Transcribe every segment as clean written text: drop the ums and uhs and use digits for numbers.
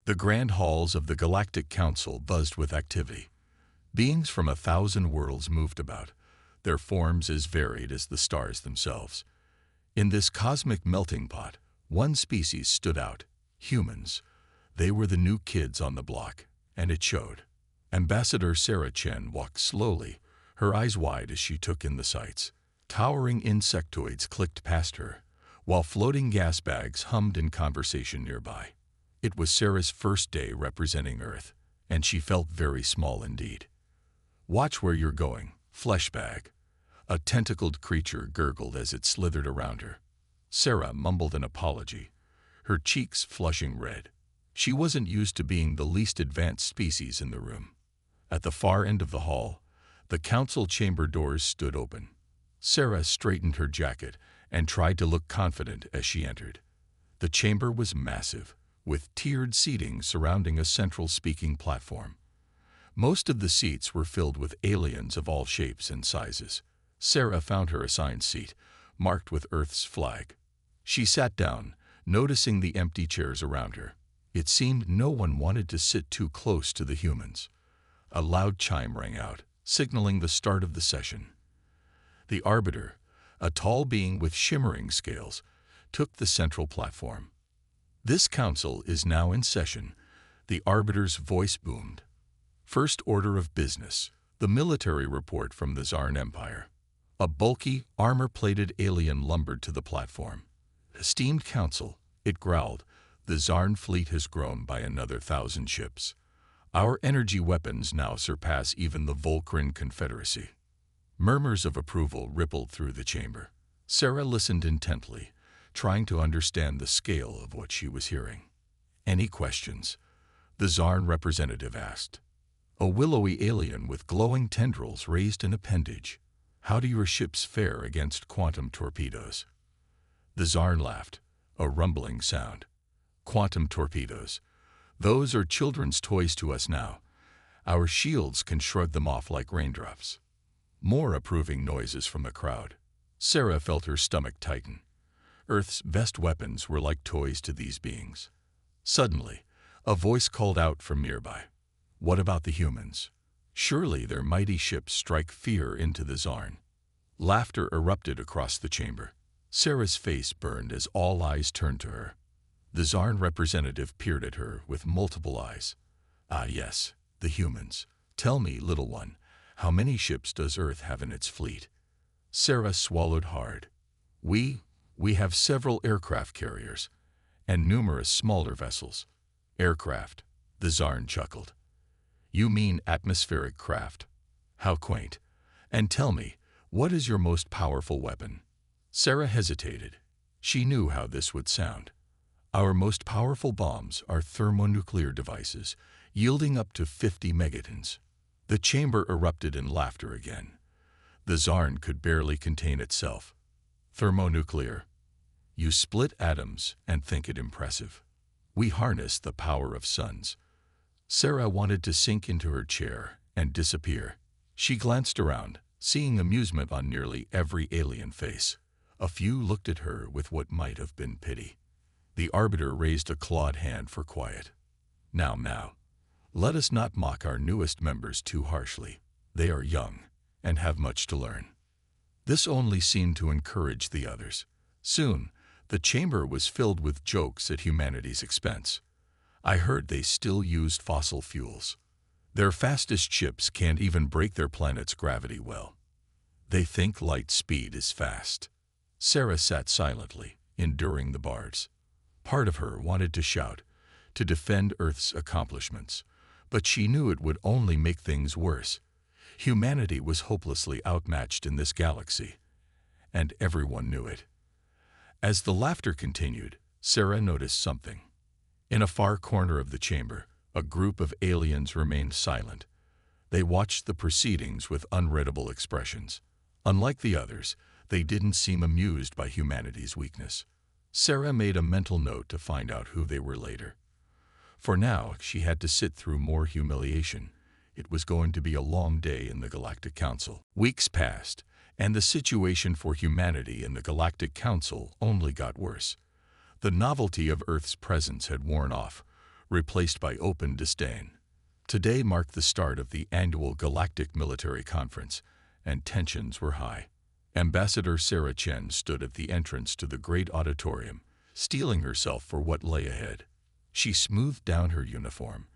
The grand halls of the Galactic Council buzzed with activity. Beings from 1,000 worlds moved about, their forms as varied as the stars themselves. In this cosmic melting pot, one species stood out: humans. They were the new kids on the block, and it showed. Ambassador Sarah Chen walked slowly, her eyes wide as she took in the sights. Towering insectoids clicked past her, while floating gas bags hummed in conversation nearby. It was Sarah's first day representing Earth, and she felt very small indeed. "Watch where you're going, fleshbag," a tentacled creature gurgled as it slithered around her. Sarah mumbled an apology, her cheeks flushing red. She wasn't used to being the least advanced species in the room. At the far end of the hall, the council chamber doors stood open. Sarah straightened her jacket and tried to look confident as she entered. The chamber was massive, with tiered seating surrounding a central speaking platform. Most of the seats were filled with aliens of all shapes and sizes. Sarah found her assigned seat, marked with Earth's flag. She sat down, noticing the empty chairs around her. It seemed no one wanted to sit too close to the humans. A loud chime rang out, signaling the start of the session. The Arbiter, a tall being with shimmering scales, took the central platform. "This council is now in session," the Arbiter's voice boomed. "First order of business, the military report from the Zarn Empire." A bulky, armor-plated alien lumbered to the platform. "Esteemed council," it growled, "the Zarn fleet has grown by another 1,000 ships. Our energy weapons now surpass even the Volcran Confederacy." Murmurs of approval rippled through the chamber. Sarah listened intently, trying to understand the scale of what she was hearing. "Any questions?" the Zarn representative asked. A willowy alien with glowing tendrils raised an appendage. "How do your ships fare against quantum torpedoes?" The Zarn laughed, a rumbling sound. "Quantum torpedoes. Those are children's toys to us now. Our shields can shrug them off like raindrops." More approving noises from the crowd. Sarah felt her stomach tighten. Earth's best weapons were like toys to these beings. Suddenly, a voice called out from nearby. "What about the humans? Surely their mighty ships strike fear into the Zarn." Laughter erupted across the chamber. Sarah's face burned as all eyes turned to her. The Zarn representative peered at her with multiple eyes. "Ah yes, the humans. Tell me, little one, how many ships does Earth have in its fleet?" Sarah swallowed hard. We have several aircraft carriers, and numerous smaller vessels." "Aircraft," the Zarn chuckled. "You mean atmospheric craft? How quaint. And tell me, what is your most powerful weapon?" Sarah hesitated. She knew how this would sound. "Our most powerful bombs are thermonuclear devices, yielding up to 50 megatons." The chamber erupted in laughter again. The Zarn could barely contain itself. "Thermonuclear. You split atoms and think it impressive. We harness the power of suns." Sarah wanted to sink into her chair and disappear. She glanced around, seeing amusement on nearly every alien face. A few looked at her with what might have been pity. The Arbiter raised a clawed hand for quiet. Now, let us not mock our newest members too harshly. They are young and have much to learn." This only seemed to encourage the others. Soon, the chamber was filled with jokes at humanity's expense. "I heard they still used fossil fuels. Their fastest ships can't even break their planet's gravity well. They think light speed is fast." Sarah sat silently, enduring the barbs. Part of her wanted to shout, to defend Earth's accomplishments, but she knew it would only make things worse. Humanity was hopelessly outmatched in this galaxy, and everyone knew it. As the laughter continued, Sarah noticed something. In a far corner of the chamber, a group of aliens remained silent. They watched the proceedings with unreadable expressions. Unlike the others, they didn't seem amused by humanity's weakness. Sarah made a mental note to find out who they were later. For now, she had to sit through more humiliation. It was going to be a long day in the Galactic Council. Weeks passed, and the situation for humanity in the Galactic Council only got worse. The novelty of Earth's presence had worn off. replaced by open disdain. Today marked the start of the annual Galactic Military Conference, and tensions were high. Ambassador Sarah Chen stood at the entrance to the great auditorium, steeling herself for what lay ahead. She smoothed down her uniform,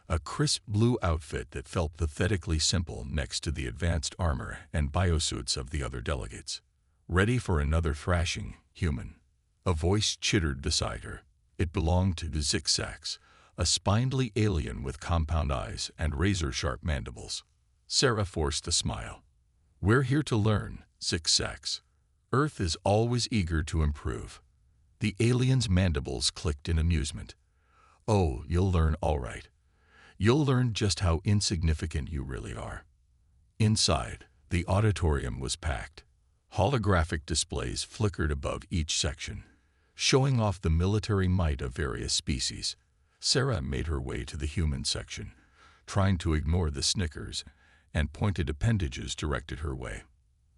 a crisp blue outfit that felt pathetically simple next to the advanced armor and biosuits of the other delegates. Ready for another thrashing, human? A voice chittered beside her. It belonged to Zigzags, a spindly alien with compound eyes and razor-sharp mandibles. Sarah forced a smile. "We're here to learn, Zigzags. Earth is always eager to improve." The alien's mandibles clicked in amusement. "Oh, you'll learn all right. You'll learn just how insignificant you really are." Inside, the auditorium was packed. Holographic displays flickered above each section, showing off the military might of various species. Sarah made her way to the human section, trying to ignore the snickers and pointed appendages directed her way.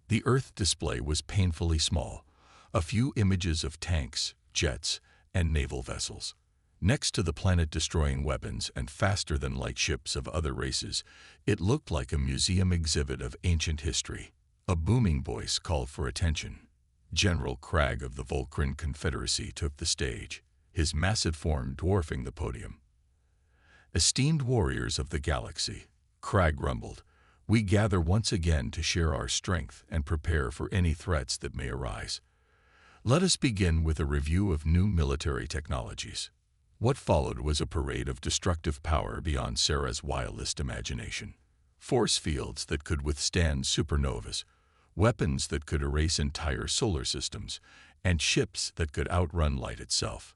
The Earth display was painfully small, a few images of tanks, jets, and naval vessels. Next to the planet-destroying weapons and faster-than-light ships of other races, it looked like a museum exhibit of ancient history. A booming voice called for attention. General Cragg of the Volcran Confederacy took the stage, his massive form dwarfing the podium. "Esteemed warriors of the galaxy," Cragg rumbled, "we gather once again to share our strength and prepare for any threats that may arise. Let us begin with a review of new military technologies." What followed was a parade of destructive power beyond Sarah's wildest imagination. Force fields that could withstand supernovas, weapons that could erase entire solar systems, and ships that could outrun light itself.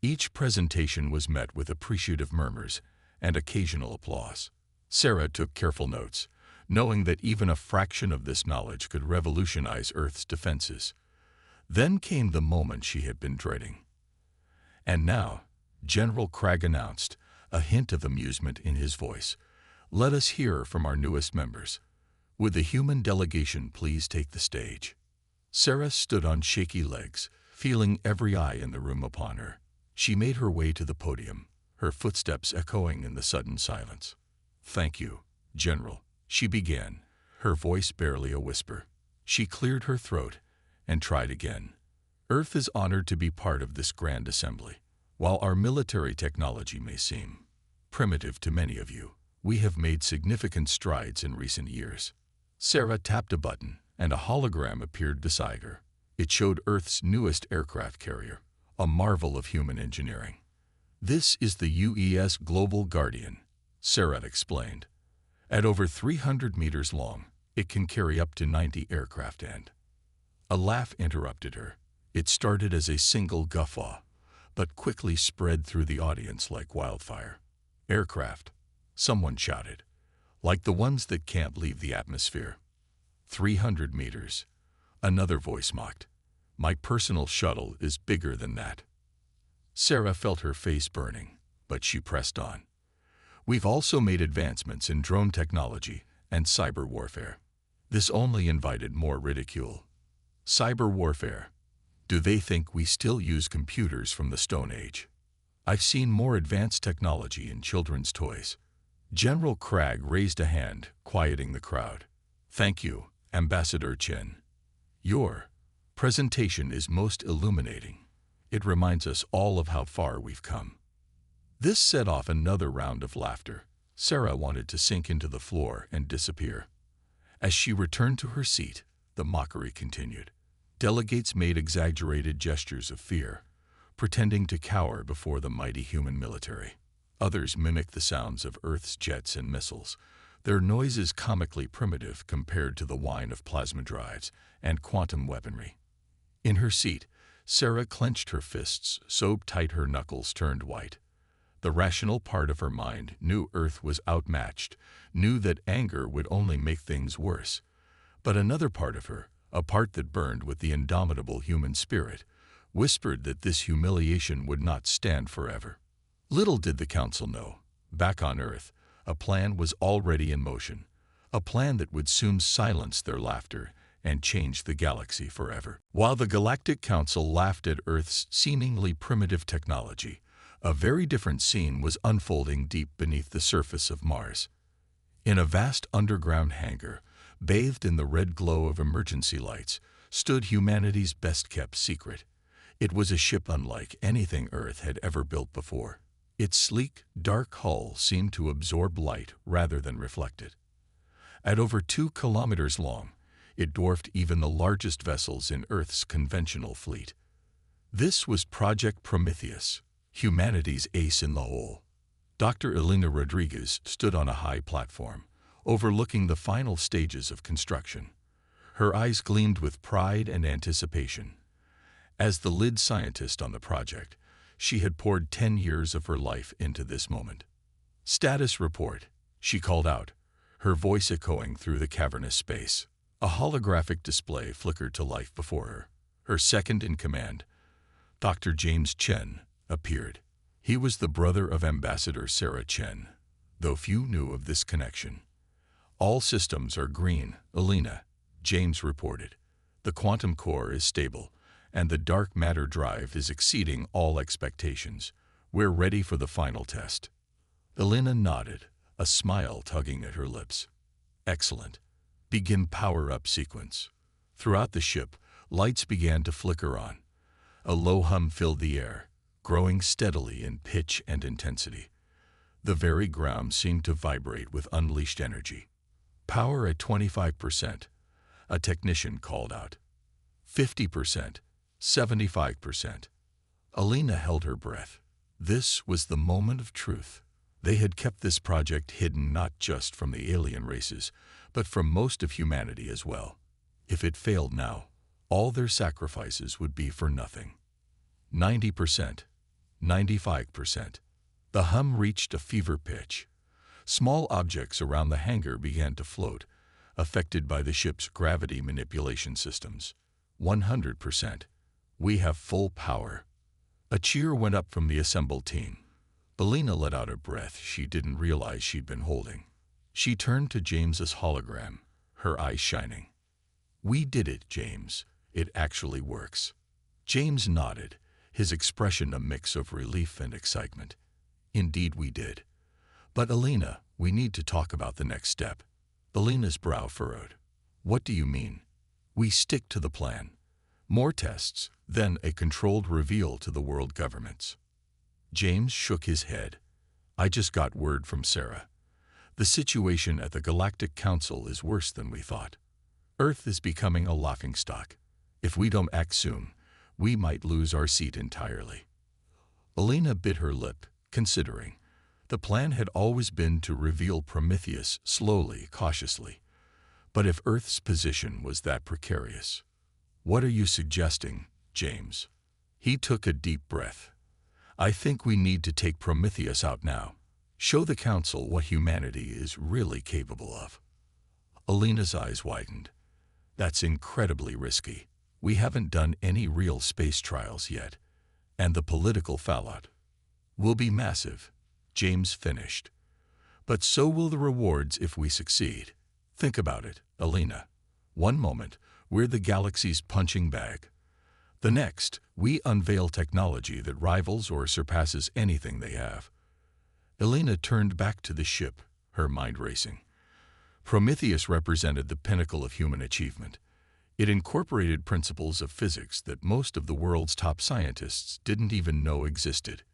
Each presentation was met with appreciative murmurs and occasional applause. Sarah took careful notes, knowing that even a fraction of this knowledge could revolutionize Earth's defenses. Then came the moment she had been dreading. "And now," General Cragg announced, a hint of amusement in his voice, "let us hear from our newest members. Would the human delegation please take the stage?" Sarah stood on shaky legs, feeling every eye in the room upon her. She made her way to the podium, her footsteps echoing in the sudden silence. "Thank you, General," she began, her voice barely a whisper. She cleared her throat and tried again. "Earth is honored to be part of this grand assembly. While our military technology may seem primitive to many of you, we have made significant strides in recent years." Sarah tapped a button, and a hologram appeared beside her. It showed Earth's newest aircraft carrier, a marvel of human engineering. "This is the UES Global Guardian," Sarah explained. "At over 300 meters long, it can carry up to 90 aircraft and—" A laugh interrupted her. It started as a single guffaw, but quickly spread through the audience like wildfire. "Aircraft," someone shouted, "like the ones that can't leave the atmosphere." 300 meters, another voice mocked. "My personal shuttle is bigger than that." Sarah felt her face burning, but she pressed on. "We've also made advancements in drone technology and cyber warfare." This only invited more ridicule. Cyber warfare. Do they think we still use computers from the Stone Age? I've seen more advanced technology in children's toys. General Cragg raised a hand, quieting the crowd. "Thank you, Ambassador Chen. Your presentation is most illuminating. It reminds us all of how far we've come." This set off another round of laughter. Sarah wanted to sink into the floor and disappear. As she returned to her seat, the mockery continued. Delegates made exaggerated gestures of fear, pretending to cower before the mighty human military. Others mimicked the sounds of Earth's jets and missiles, their noises comically primitive compared to the whine of plasma drives and quantum weaponry. In her seat, Sarah clenched her fists so tight her knuckles turned white. The rational part of her mind knew Earth was outmatched, knew that anger would only make things worse. But another part of her, a part that burned with the indomitable human spirit, whispered that this humiliation would not stand forever. Little did the Council know, back on Earth, a plan was already in motion, a plan that would soon silence their laughter and change the galaxy forever. While the Galactic Council laughed at Earth's seemingly primitive technology, A very different scene was unfolding deep beneath the surface of Mars. In a vast underground hangar, bathed in the red glow of emergency lights, stood humanity's best-kept secret. It was a ship unlike anything Earth had ever built before. Its sleek, dark hull seemed to absorb light rather than reflect it. At over 2 kilometers long, it dwarfed even the largest vessels in Earth's conventional fleet. This was Project Prometheus, humanity's ace in the hole. Dr. Elena Rodriguez stood on a high platform, overlooking the final stages of construction. Her eyes gleamed with pride and anticipation. As the lead scientist on the project, she had poured 10 years of her life into this moment. "Status report," she called out, her voice echoing through the cavernous space. A holographic display flickered to life before her. Her second in command, Dr. James Chen, appeared. He was the brother of Ambassador Sarah Chen, though few knew of this connection. "All systems are green, Elena," James reported. "The quantum core is stable, and the dark matter drive is exceeding all expectations. We're ready for the final test." Elena nodded, a smile tugging at her lips. "Excellent. Begin power-up sequence." Throughout the ship, lights began to flicker on. A low hum filled the air, growing steadily in pitch and intensity. The very ground seemed to vibrate with unleashed energy. "Power at 25%, a technician called out. 50%, 75%. Elena held her breath. This was the moment of truth. They had kept this project hidden not just from the alien races, but from most of humanity as well. If it failed now, all their sacrifices would be for nothing. 90%, 95%. The hum reached a fever pitch. Small objects around the hangar began to float, affected by the ship's gravity manipulation systems. 100%. We have full power. A cheer went up from the assembled team. Elena let out a breath she didn't realize she'd been holding. She turned to James's hologram, her eyes shining. "We did it, James. It actually works." James nodded, his expression a mix of relief and excitement. "Indeed we did. But Elena, we need to talk about the next step." Elena's brow furrowed. "What do you mean?" "We stick to the plan. More tests, then a controlled reveal to the world governments." James shook his head. "I just got word from Sarah. The situation at the Galactic Council is worse than we thought. Earth is becoming a laughingstock. If we don't act soon, we might lose our seat entirely." Elena bit her lip, considering. The plan had always been to reveal Prometheus slowly, cautiously. But if Earth's position was that precarious? "What are you suggesting, James?" He took a deep breath. "I think we need to take Prometheus out now. Show the Council what humanity is really capable of." Elena's eyes widened. "That's incredibly risky. We haven't done any real space trials yet. And the political fallout will be massive," James finished. "But so will the rewards if we succeed. Think about it, Elena. One moment, we're the galaxy's punching bag. The next, we unveil technology that rivals or surpasses anything they have." Elena turned back to the ship, her mind racing. Prometheus represented the pinnacle of human achievement. It incorporated principles of physics that most of the world's top scientists didn't even know existed.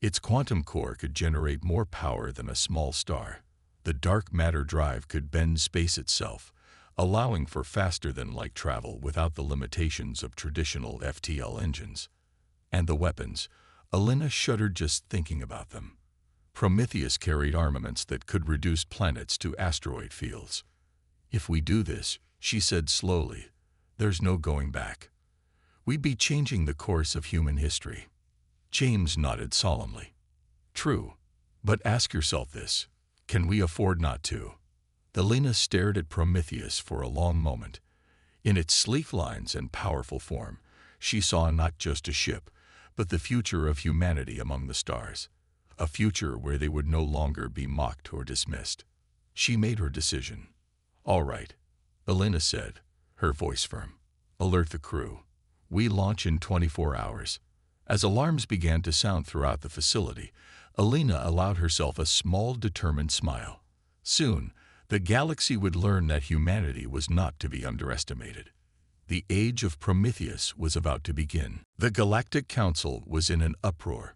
Its quantum core could generate more power than a small star. The dark matter drive could bend space itself, allowing for faster-than-light travel without the limitations of traditional FTL engines. And the weapons, Elena shuddered just thinking about them. Prometheus carried armaments that could reduce planets to asteroid fields. "If we do this," she said slowly, "there's no going back. We'd be changing the course of human history." James nodded solemnly. "True. But ask yourself this. Can we afford not to?" Elena stared at Prometheus for a long moment. In its sleek lines and powerful form, she saw not just a ship, but the future of humanity among the stars. A future where they would no longer be mocked or dismissed. She made her decision. "All right," Elena said, her voice firm. "Alert the crew. We launch in 24 hours. As alarms began to sound throughout the facility, Alina allowed herself a small, determined smile. Soon, the galaxy would learn that humanity was not to be underestimated. The age of Prometheus was about to begin. The Galactic Council was in an uproar.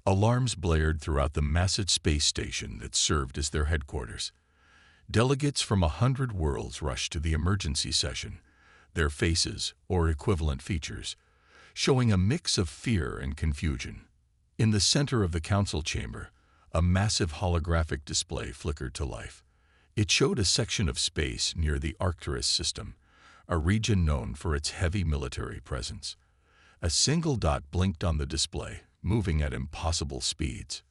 Alarms blared throughout the massive space station that served as their headquarters. Delegates from 100 worlds rushed to the emergency session, their faces, or equivalent features, showing a mix of fear and confusion. In the center of the council chamber, a massive holographic display flickered to life. It showed a section of space near the Arcturus system, a region known for its heavy military presence. A single dot blinked on the display, moving at impossible speeds.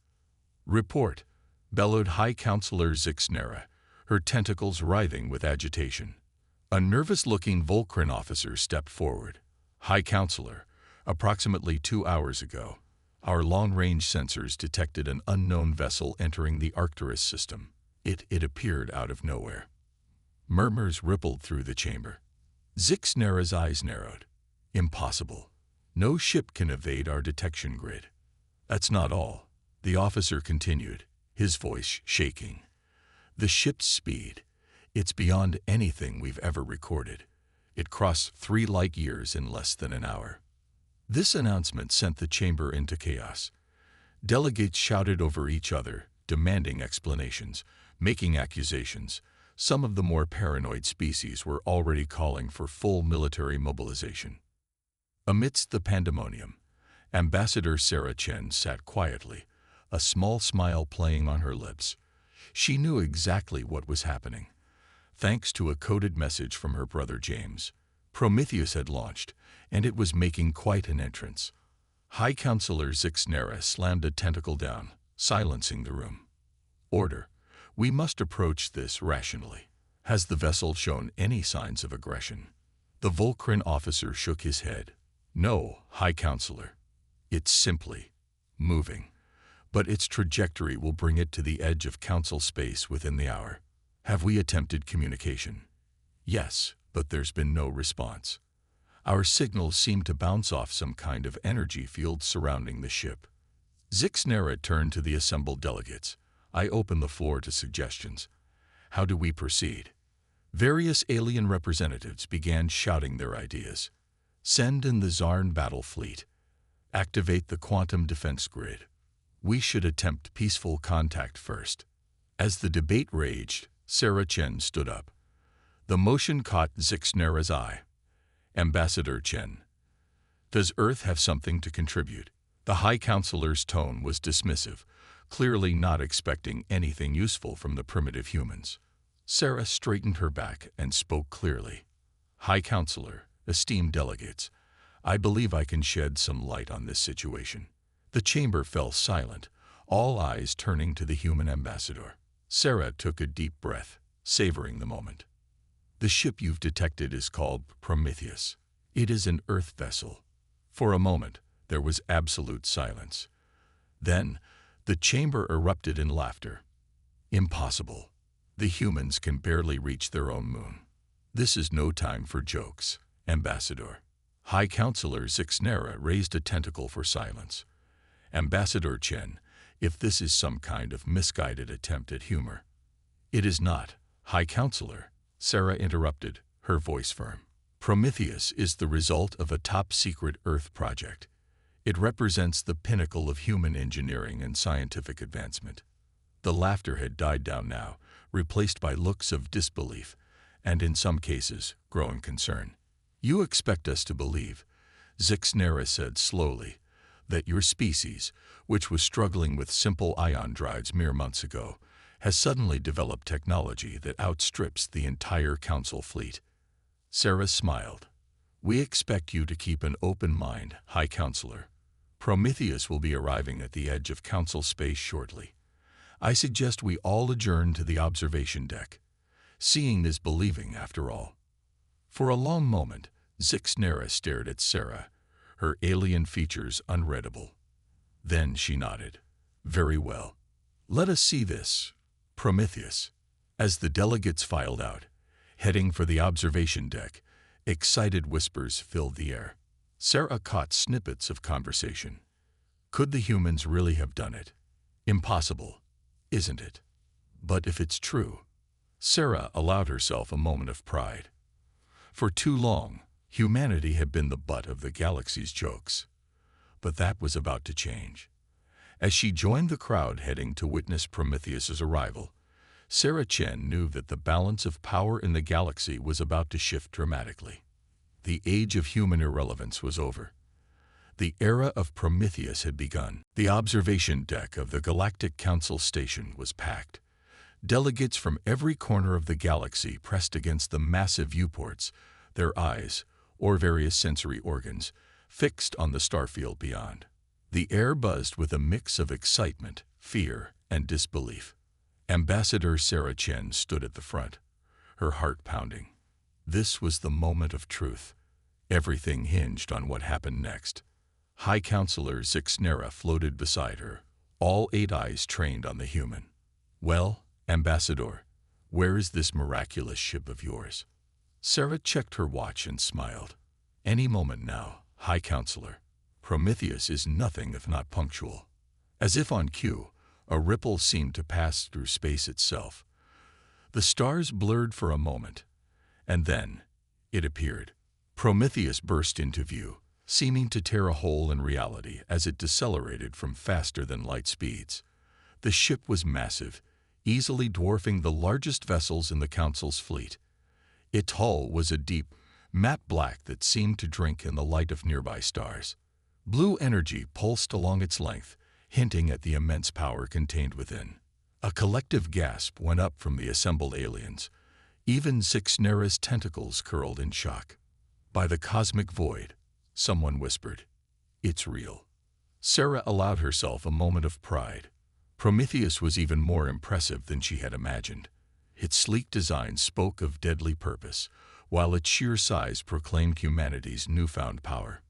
"Report," bellowed High Counselor Zixnera, her tentacles writhing with agitation. A nervous-looking Volcran officer stepped forward. "High Counselor, approximately 2 hours ago, our long-range sensors detected an unknown vessel entering the Arcturus system. It appeared out of nowhere." Murmurs rippled through the chamber. Zixnera's eyes narrowed. "Impossible. No ship can evade our detection grid." "That's not all," the officer continued, his voice shaking. "The ship's speed, it's beyond anything we've ever recorded. It crossed 3 light years in less than an hour." This announcement sent the chamber into chaos. Delegates shouted over each other, demanding explanations, making accusations. Some of the more paranoid species were already calling for full military mobilization. Amidst the pandemonium, Ambassador Sarah Chen sat quietly, a small smile playing on her lips. She knew exactly what was happening. Thanks to a coded message from her brother James, Prometheus had launched, and it was making quite an entrance. High Counselor Zixnera slammed a tentacle down, silencing the room. "Order. We must approach this rationally. Has the vessel shown any signs of aggression?" The Volcran officer shook his head. "No, High Counselor. It's simply moving. But its trajectory will bring it to the edge of Council space within the hour." "Have we attempted communication?" "Yes, but there's been no response. Our signals seem to bounce off some kind of energy field surrounding the ship." Zixnera turned to the assembled delegates. "I open the floor to suggestions. How do we proceed?" Various alien representatives began shouting their ideas. "Send in the Zarn battle fleet. Activate the quantum defense grid. We should attempt peaceful contact first." As the debate raged, Sarah Chen stood up. The motion caught Zixnera's eye. "Ambassador Chen, does Earth have something to contribute?" The High Counselor's tone was dismissive, clearly not expecting anything useful from the primitive humans. Sarah straightened her back and spoke clearly. "High Counselor, esteemed delegates, I believe I can shed some light on this situation." The chamber fell silent, all eyes turning to the human ambassador. Sarah took a deep breath, savoring the moment. "The ship you've detected is called Prometheus. It is an Earth vessel." For a moment, there was absolute silence. Then, the chamber erupted in laughter. "Impossible. The humans can barely reach their own moon." "This is no time for jokes, Ambassador." High Counselor Zixnera raised a tentacle for silence. "Ambassador Chen, if this is some kind of misguided attempt at humor." "It is not, High Counselor," Sarah interrupted, her voice firm. "Prometheus is the result of a top-secret Earth project. It represents the pinnacle of human engineering and scientific advancement." The laughter had died down now, replaced by looks of disbelief, and in some cases, growing concern. "You expect us to believe," Zixnera said slowly, "that your species, which was struggling with simple ion drives mere months ago, has suddenly developed technology that outstrips the entire Council fleet." Sarah smiled. "We expect you to keep an open mind, High Counselor. Prometheus will be arriving at the edge of Council space shortly. I suggest we all adjourn to the observation deck. Seeing is believing, after all." For a long moment, Zixnera stared at Sarah, her alien features unreadable. Then she nodded. "Very well. Let us see this Prometheus." As the delegates filed out, heading for the observation deck, excited whispers filled the air. Sarah caught snippets of conversation. Could the humans really have done it? Impossible, isn't it? But if it's true, Sarah allowed herself a moment of pride. For too long, humanity had been the butt of the galaxy's jokes. But that was about to change. As she joined the crowd heading to witness Prometheus's arrival, Sarah Chen knew that the balance of power in the galaxy was about to shift dramatically. The age of human irrelevance was over. The era of Prometheus had begun. The observation deck of the Galactic Council station was packed. Delegates from every corner of the galaxy pressed against the massive viewports, their eyes, or various sensory organs, fixed on the starfield beyond. The air buzzed with a mix of excitement, fear, and disbelief. Ambassador Sarah Chen stood at the front, her heart pounding. This was the moment of truth. Everything hinged on what happened next. High Counselor Zixnera floated beside her, all 8 eyes trained on the human. "Well, Ambassador, where is this miraculous ship of yours?" Sarah checked her watch and smiled. "Any moment now, High Counselor. Prometheus is nothing if not punctual." As if on cue, a ripple seemed to pass through space itself. The stars blurred for a moment, and then it appeared. Prometheus burst into view, seeming to tear a hole in reality as it decelerated from faster-than-light speeds. The ship was massive, easily dwarfing the largest vessels in the Council's fleet. Its hull was a deep, matte black that seemed to drink in the light of nearby stars. Blue energy pulsed along its length, hinting at the immense power contained within. A collective gasp went up from the assembled aliens. Even Zixnera's tentacles curled in shock. "By the cosmic void," someone whispered. "It's real." Sarah allowed herself a moment of pride. Prometheus was even more impressive than she had imagined. Its sleek design spoke of deadly purpose, while its sheer size proclaimed humanity's newfound power.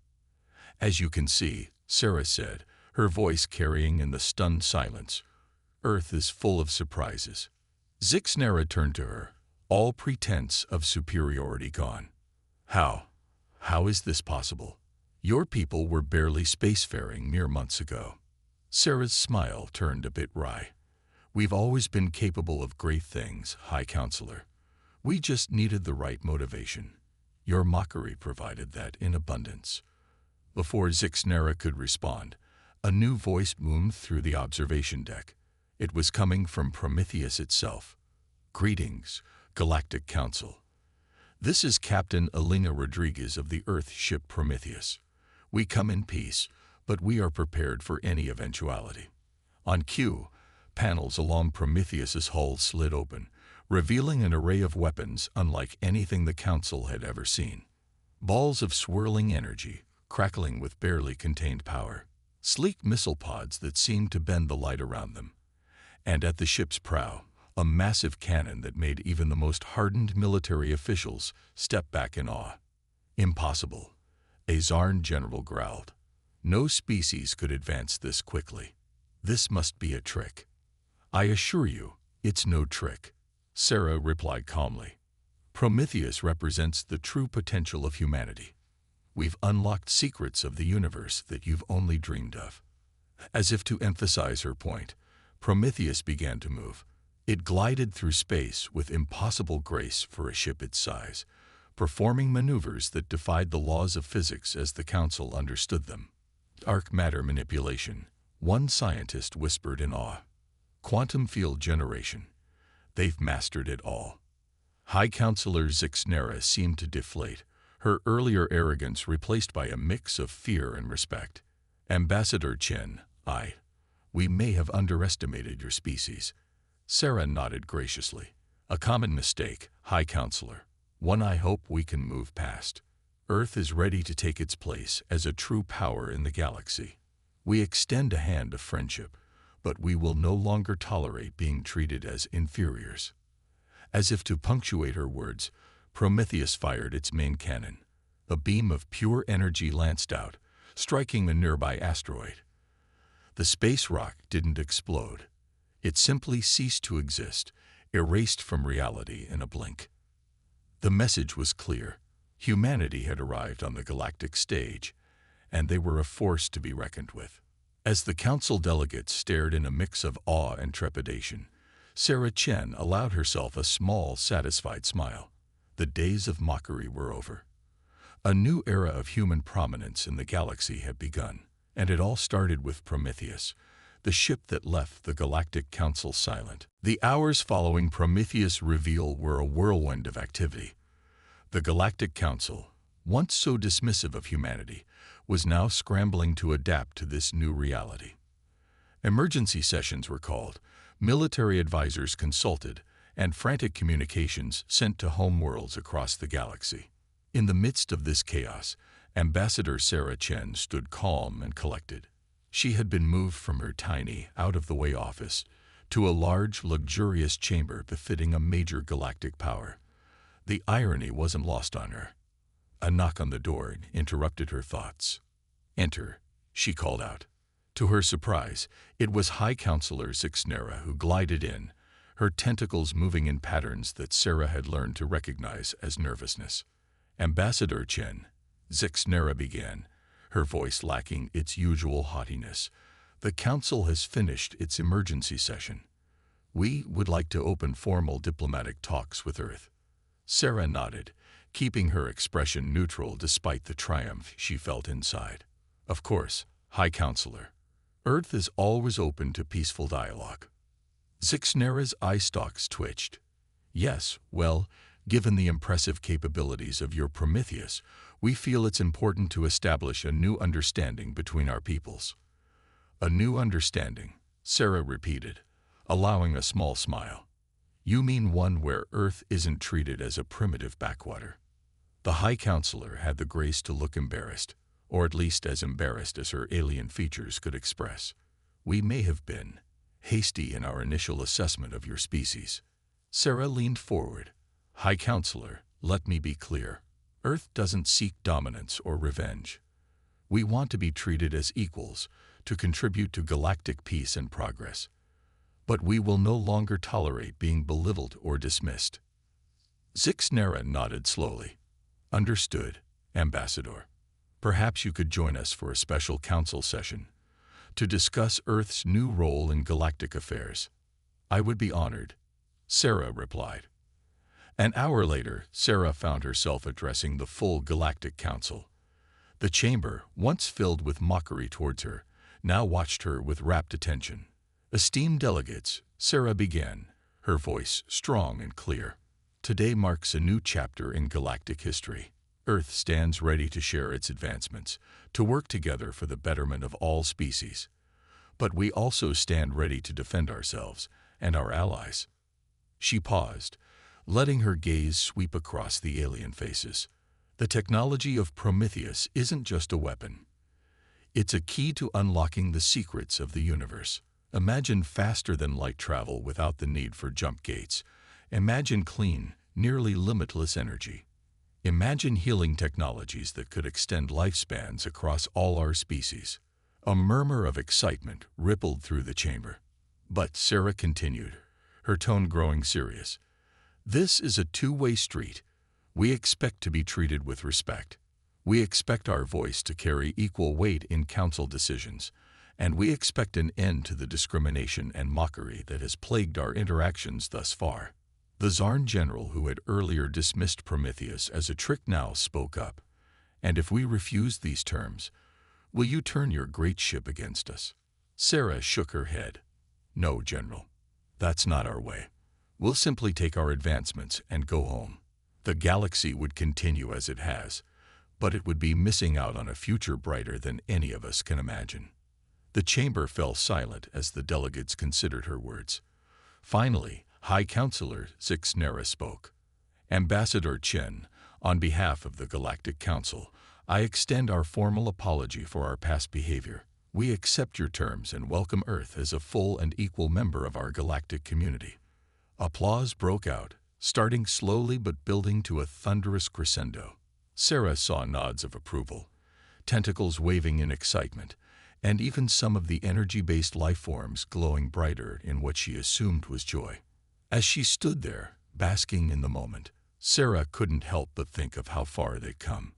"As you can see," Sarah said, her voice carrying in the stunned silence, "Earth is full of surprises." Zixnera turned to her, all pretense of superiority gone. How is this possible? Your people were barely spacefaring mere months ago." Sarah's smile turned a bit wry. "We've always been capable of great things, High Counselor. We just needed the right motivation. Your mockery provided that in abundance." Before Zixnera could respond, a new voice boomed through the observation deck. It was coming from Prometheus itself. "Greetings, Galactic Council. This is Captain Elena Rodriguez of the Earth ship Prometheus. We come in peace, but we are prepared for any eventuality." On cue, panels along Prometheus's hull slid open, revealing an array of weapons unlike anything the Council had ever seen. Balls of swirling energy, crackling with barely contained power. Sleek missile pods that seemed to bend the light around them. And at the ship's prow, a massive cannon that made even the most hardened military officials step back in awe. "Impossible," a Zarn general growled. "No species could advance this quickly. This must be a trick." "I assure you, it's no trick," Sarah replied calmly. "Prometheus represents the true potential of humanity. We've unlocked secrets of the universe that you've only dreamed of." As if to emphasize her point, Prometheus began to move. It glided through space with impossible grace for a ship its size, performing maneuvers that defied the laws of physics as the Council understood them. "Dark matter manipulation," one scientist whispered in awe. "Quantum field generation. They've mastered it all." High Counselor Zixnera seemed to deflate, her earlier arrogance replaced by a mix of fear and respect. "Ambassador Chen, we may have underestimated your species." Sarah nodded graciously. "A common mistake, High Counselor. One I hope we can move past. Earth is ready to take its place as a true power in the galaxy. We extend a hand of friendship, but we will no longer tolerate being treated as inferiors." As if to punctuate her words, Prometheus fired its main cannon. A beam of pure energy lanced out, striking a nearby asteroid. The space rock didn't explode. It simply ceased to exist, erased from reality in a blink. The message was clear. Humanity had arrived on the galactic stage, and they were a force to be reckoned with. As the council delegates stared in a mix of awe and trepidation, Sarah Chen allowed herself a small, satisfied smile. The days of mockery were over. A new era of human prominence in the galaxy had begun, and it all started with Prometheus, the ship that left the Galactic Council silent. The hours following Prometheus' reveal were a whirlwind of activity. The Galactic Council, once so dismissive of humanity, was now scrambling to adapt to this new reality. Emergency sessions were called, military advisors consulted, and frantic communications sent to homeworlds across the galaxy. In the midst of this chaos, Ambassador Sarah Chen stood calm and collected. She had been moved from her tiny, out-of-the-way office to a large, luxurious chamber befitting a major galactic power. The irony wasn't lost on her. A knock on the door interrupted her thoughts. "Enter," she called out. To her surprise, it was High Counselor Zixnera who glided in, her tentacles moving in patterns that Sarah had learned to recognize as nervousness. "Ambassador Chen," Zixnera began, her voice lacking its usual haughtiness, "the Council has finished its emergency session. We would like to open formal diplomatic talks with Earth." Sarah nodded, keeping her expression neutral despite the triumph she felt inside. "Of course, High Counselor. Earth is always open to peaceful dialogue." Zixnera's eye stalks twitched. "Yes, well, given the impressive capabilities of your Prometheus, we feel it's important to establish a new understanding between our peoples." "A new understanding," Sarah repeated, allowing a small smile. "You mean one where Earth isn't treated as a primitive backwater?" The High Counselor had the grace to look embarrassed, or at least as embarrassed as her alien features could express. "We may have been hasty in our initial assessment of your species." Sarah leaned forward. "High Counselor, let me be clear. Earth doesn't seek dominance or revenge. We want to be treated as equals, to contribute to galactic peace and progress. But we will no longer tolerate being belittled or dismissed." Zixnera nodded slowly. "Understood, Ambassador. Perhaps you could join us for a special council session to discuss Earth's new role in galactic affairs." "I would be honored," Sarah replied. An hour later, Sarah found herself addressing the full Galactic Council. The chamber, once filled with mockery towards her, now watched her with rapt attention. "Esteemed delegates," Sarah began, her voice strong and clear. "Today marks a new chapter in galactic history. Earth stands ready to share its advancements, to work together for the betterment of all species. But we also stand ready to defend ourselves and our allies." She paused, letting her gaze sweep across the alien faces. "The technology of Prometheus isn't just a weapon. It's a key to unlocking the secrets of the universe. Imagine faster-than-light travel without the need for jump gates. Imagine clean, nearly limitless energy. Imagine healing technologies that could extend lifespans across all our species." A murmur of excitement rippled through the chamber. "But," Sarah continued, her tone growing serious, "this is a two-way street. We expect to be treated with respect. We expect our voice to carry equal weight in council decisions, and we expect an end to the discrimination and mockery that has plagued our interactions thus far." The Zarn General, who had earlier dismissed Prometheus as a trick, now spoke up. "And if we refuse these terms, will you turn your great ship against us?" Sarah shook her head. "No, General. That's not our way. We'll simply take our advancements and go home. The galaxy would continue as it has, but it would be missing out on a future brighter than any of us can imagine." The chamber fell silent as the delegates considered her words. Finally, High Counselor Zixnera spoke. "Ambassador Chen, on behalf of the Galactic Council, I extend our formal apology for our past behavior. We accept your terms and welcome Earth as a full and equal member of our galactic community." Applause broke out, starting slowly but building to a thunderous crescendo. Sarah saw nods of approval, tentacles waving in excitement, and even some of the energy-based life forms glowing brighter in what she assumed was joy. As she stood there, basking in the moment, Sarah couldn't help but think of how far they'd come.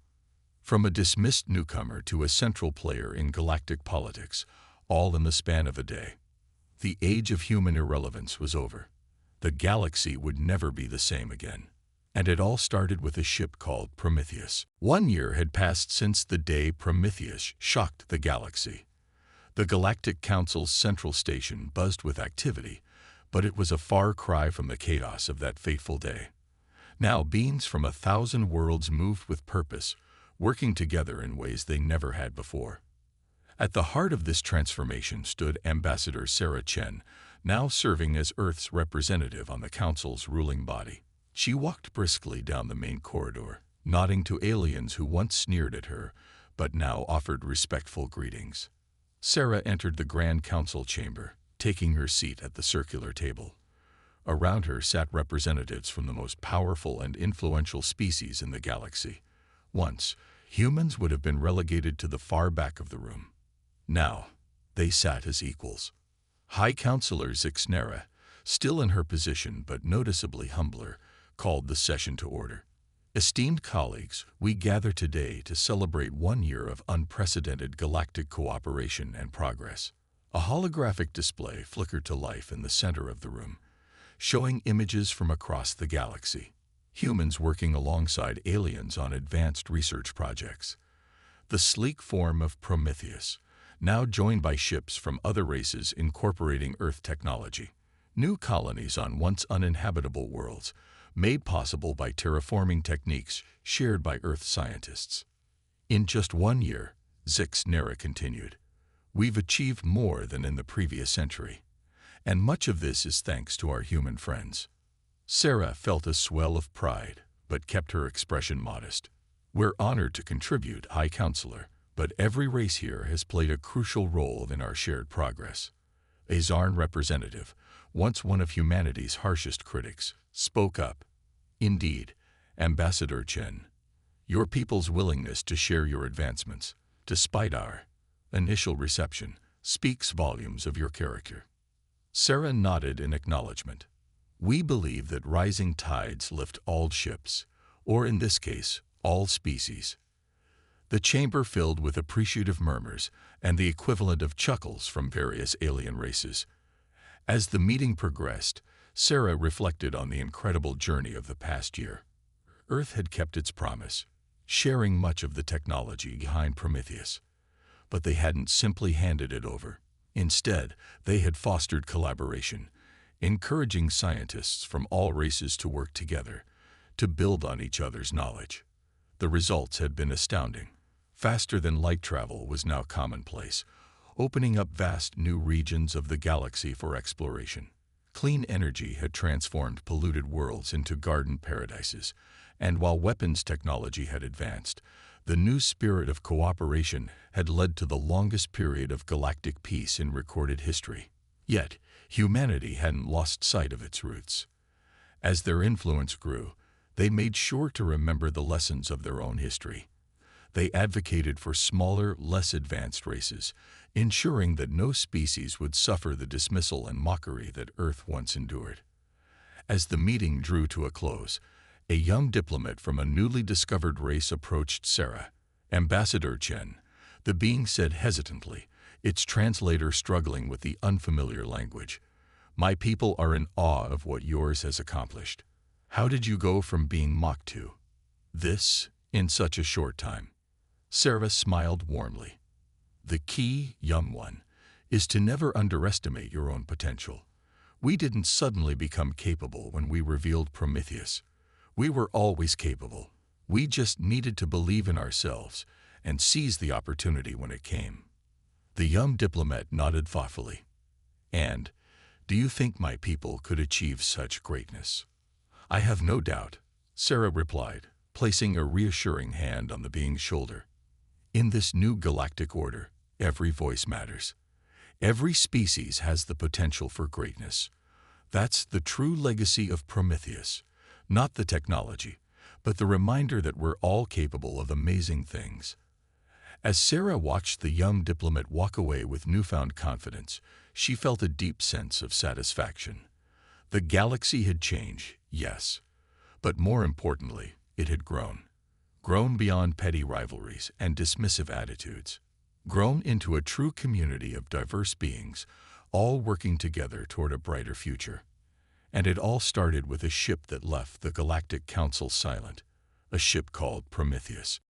From a dismissed newcomer to a central player in galactic politics, all in the span of a day. The age of human irrelevance was over. The galaxy would never be the same again. And it all started with a ship called Prometheus. 1 year had passed since the day Prometheus shocked the galaxy. The Galactic Council's central station buzzed with activity, but it was a far cry from the chaos of that fateful day. Now beings from 1,000 worlds moved with purpose, working together in ways they never had before. At the heart of this transformation stood Ambassador Sarah Chen, now serving as Earth's representative on the Council's ruling body. She walked briskly down the main corridor, nodding to aliens who once sneered at her, but now offered respectful greetings. Sarah entered the Grand Council chamber, taking her seat at the circular table. Around her sat representatives from the most powerful and influential species in the galaxy. Once, humans would have been relegated to the far back of the room. Now, they sat as equals. High Counselor Zixnera, still in her position but noticeably humbler, called the session to order. Esteemed colleagues, we gather today to celebrate 1 year of unprecedented galactic cooperation and progress. A holographic display flickered to life in the center of the room, showing images from across the galaxy. Humans working alongside aliens on advanced research projects. The sleek form of Prometheus, now joined by ships from other races incorporating Earth technology. New colonies on once uninhabitable worlds, made possible by terraforming techniques shared by Earth scientists. In just 1 year, Zixnera continued, we've achieved more than in the previous century, and much of this is thanks to our human friends. Sarah felt a swell of pride, but kept her expression modest. We're honored to contribute, High Counselor, but every race here has played a crucial role in our shared progress. A Zarn representative, once one of humanity's harshest critics, spoke up. Indeed, Ambassador Chen, your people's willingness to share your advancements, despite our initial reception, speaks volumes of your character. Sarah nodded in acknowledgement. We believe that rising tides lift all ships, or in this case, all species. The chamber filled with appreciative murmurs and the equivalent of chuckles from various alien races. As the meeting progressed, Sarah reflected on the incredible journey of the past year. Earth had kept its promise, sharing much of the technology behind Prometheus. But they hadn't simply handed it over. Instead, they had fostered collaboration, encouraging scientists from all races to work together, to build on each other's knowledge. The results had been astounding. Faster-than-light travel was now commonplace, opening up vast new regions of the galaxy for exploration. Clean energy had transformed polluted worlds into garden paradises, and while weapons technology had advanced, the new spirit of cooperation had led to the longest period of galactic peace in recorded history. Yet, humanity hadn't lost sight of its roots. As their influence grew, they made sure to remember the lessons of their own history. They advocated for smaller, less advanced races, ensuring that no species would suffer the dismissal and mockery that Earth once endured. As the meeting drew to a close, a young diplomat from a newly discovered race approached Sarah. Ambassador Chen, the being said hesitantly, its translator struggling with the unfamiliar language. My people are in awe of what yours has accomplished. How did you go from being mocked to this in such a short time? Sarah smiled warmly. The key, young one, is to never underestimate your own potential. We didn't suddenly become capable when we revealed Prometheus. We were always capable. We just needed to believe in ourselves and seize the opportunity when it came. The young diplomat nodded thoughtfully. And, do you think my people could achieve such greatness? I have no doubt, Sarah replied, placing a reassuring hand on the being's shoulder. In this new galactic order, every voice matters. Every species has the potential for greatness. That's the true legacy of Prometheus, not the technology, but the reminder that we're all capable of amazing things. As Sarah watched the young diplomat walk away with newfound confidence, she felt a deep sense of satisfaction. The galaxy had changed, yes, but more importantly, it had grown. grown beyond petty rivalries and dismissive attitudes, grown into a true community of diverse beings, all working together toward a brighter future. And it all started with a ship that left the Galactic Council silent, a ship called Prometheus.